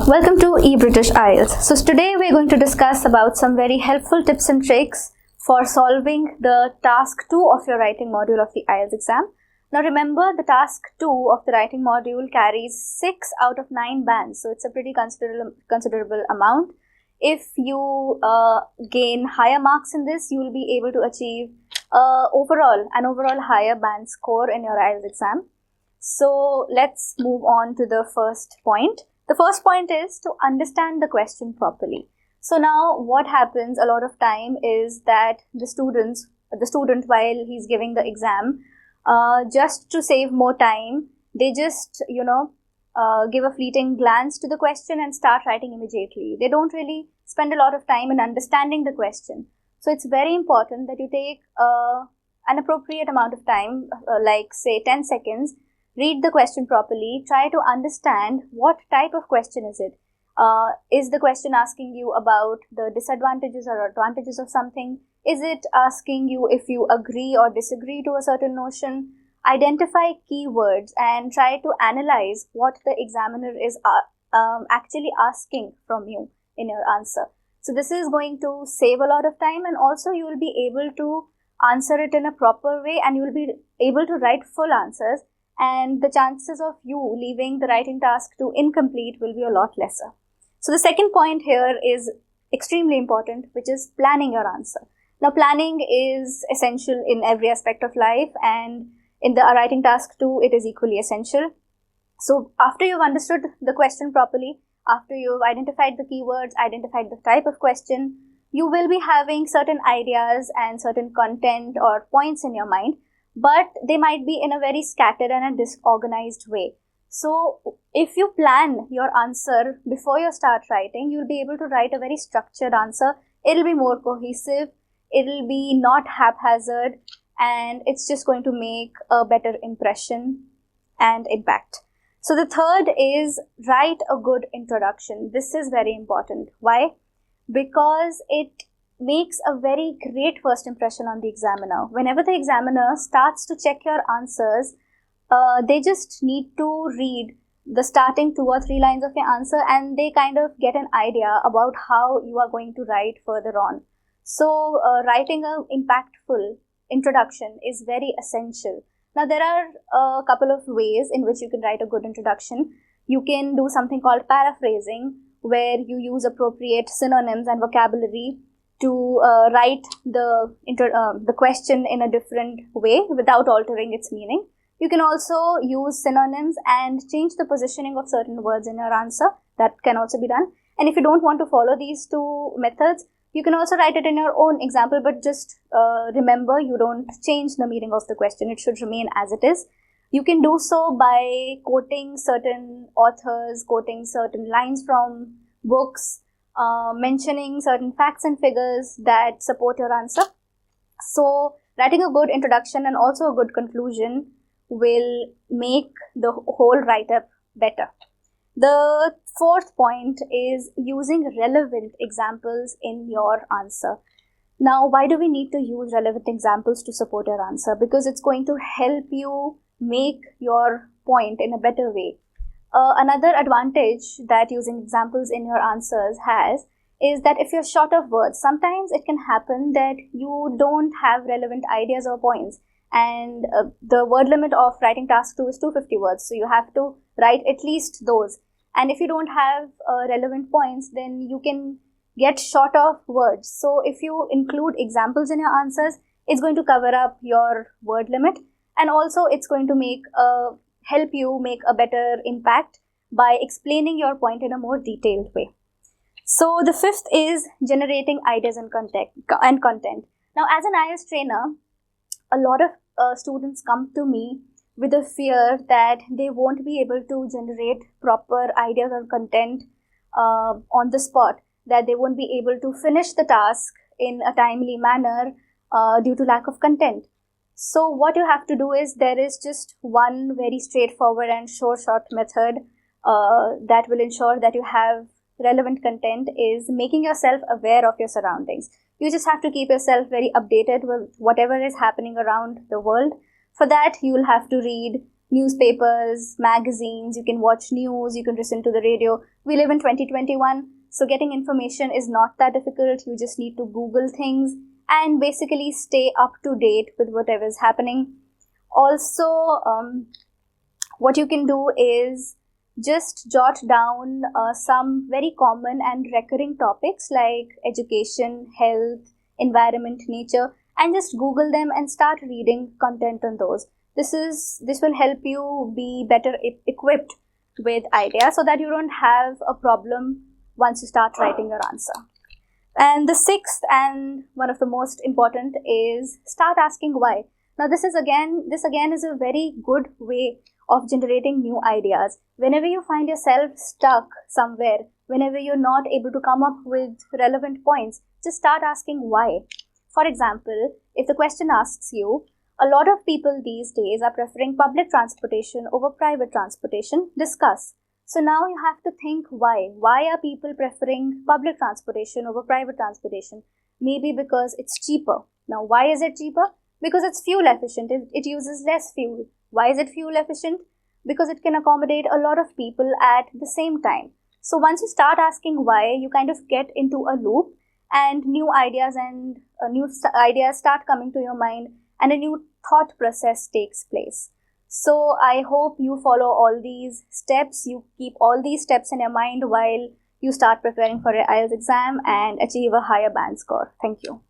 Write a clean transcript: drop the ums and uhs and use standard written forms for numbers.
Welcome to eBritish IELTS. So today we're going to discuss about some very helpful tips and tricks for solving the task 2 of your writing module of the IELTS exam. Now remember, the task 2 of the writing module carries 6 out of 9 bands, so it's a pretty considerable amount. If you gain higher marks in this, you will be able to achieve an overall higher band score in your IELTS exam. So let's move on to the first point. The first point is to understand the question properly. So now what happens a lot of time is that the student while he's giving the exam, just to save more time, they just give a fleeting glance to the question and start writing immediately. They don't really spend a lot of time in understanding the question. So it's very important that you take an appropriate amount of time, like say 10 seconds, read the question properly, try to understand what type of question is it. Is the question asking you about the disadvantages or advantages of something? Is it asking you if you agree or disagree to a certain notion? Identify keywords and try to analyze what the examiner is actually asking from you in your answer. So this is going to save a lot of time, and also you will be able to answer it in a proper way, and you will be able to write full answers, and the chances of you leaving the writing task to incomplete will be a lot lesser. So the second point here is extremely important, which is planning your answer. Now planning is essential in every aspect of life, and in the writing task too, it is equally essential. So after you've understood the question properly, after you've identified the keywords, identified the type of question, you will be having certain ideas and certain content or points in your mind, but they might be in a very scattered and a disorganized way. So if you plan your answer before you start writing, you'll be able to write a very structured answer. It'll be more cohesive, it'll be not haphazard, and it's just going to make a better impression and impact. So the third is write a good introduction. This is very important. Why? Because it makes a very great first impression on the examiner. Whenever the examiner starts to check your answers, they just need to read the starting 2 or 3 lines of your answer, and they kind of get an idea about how you are going to write further on. So writing an impactful introduction is very essential. Now there are a couple of ways in which you can write a good introduction. You can do something called paraphrasing, where you use appropriate synonyms and vocabulary to write the question in a different way without altering its meaning. You can also use synonyms and change the positioning of certain words in your answer. That can also be done. And if you don't want to follow these 2 methods, you can also write it in your own example, but just remember, you don't change the meaning of the question. It should remain as it is. You can do so by quoting certain authors, quoting certain lines from books, mentioning certain facts and figures that support your answer. So writing a good introduction and also a good conclusion will make the whole write-up better. The fourth point is using relevant examples in your answer. Now, why do we need to use relevant examples to support your answer? Because it's going to help you make your point in a better way. Another advantage that using examples in your answers has is that if you're short of words, sometimes it can happen that you don't have relevant ideas or points, and the word limit of writing task 2 is 250 words, so you have to write at least those. And if you don't have relevant points, then you can get short of words. So if you include examples in your answers, it's going to cover up your word limit, and also it's going to help you make a better impact by explaining your point in a more detailed way. So the fifth is generating ideas and content. Now, as an IELTS trainer, a lot of students come to me with a fear that they won't be able to generate proper ideas or content on the spot, that they won't be able to finish the task in a timely manner due to lack of content. So what you have to do is, there is just one very straightforward and short method that will ensure that you have relevant content, is making yourself aware of your surroundings. You just have to keep yourself very updated with whatever is happening around the world. For that, you will have to read newspapers, magazines, you can watch news, you can listen to the radio. We live in 2021, so getting information is not that difficult. You just need to Google things and basically stay up to date with whatever is happening. Also, what you can do is just jot down some very common and recurring topics like education, health, environment, nature, and just Google them and start reading content on those. This will help you be better equipped with ideas so that you don't have a problem once you start writing your answer. And the sixth and one of the most important is start asking why. Now this again is a very good way of generating new ideas. Whenever you find yourself stuck somewhere, whenever you're not able to come up with relevant points, just start asking why. For example, if the question asks you, a lot of people these days are preferring public transportation over private transportation, discuss. So now you have to think why. Why are people preferring public transportation over private transportation? Maybe because it's cheaper. Now why is it cheaper? Because it's fuel efficient. It uses less fuel. Why is it fuel efficient? Because it can accommodate a lot of people at the same time. So once you start asking why, you kind of get into a loop and new ideas start coming to your mind and a new thought process takes place. So I hope you follow all these steps. You keep all these steps in your mind while you start preparing for your IELTS exam and achieve a higher band score. Thank you.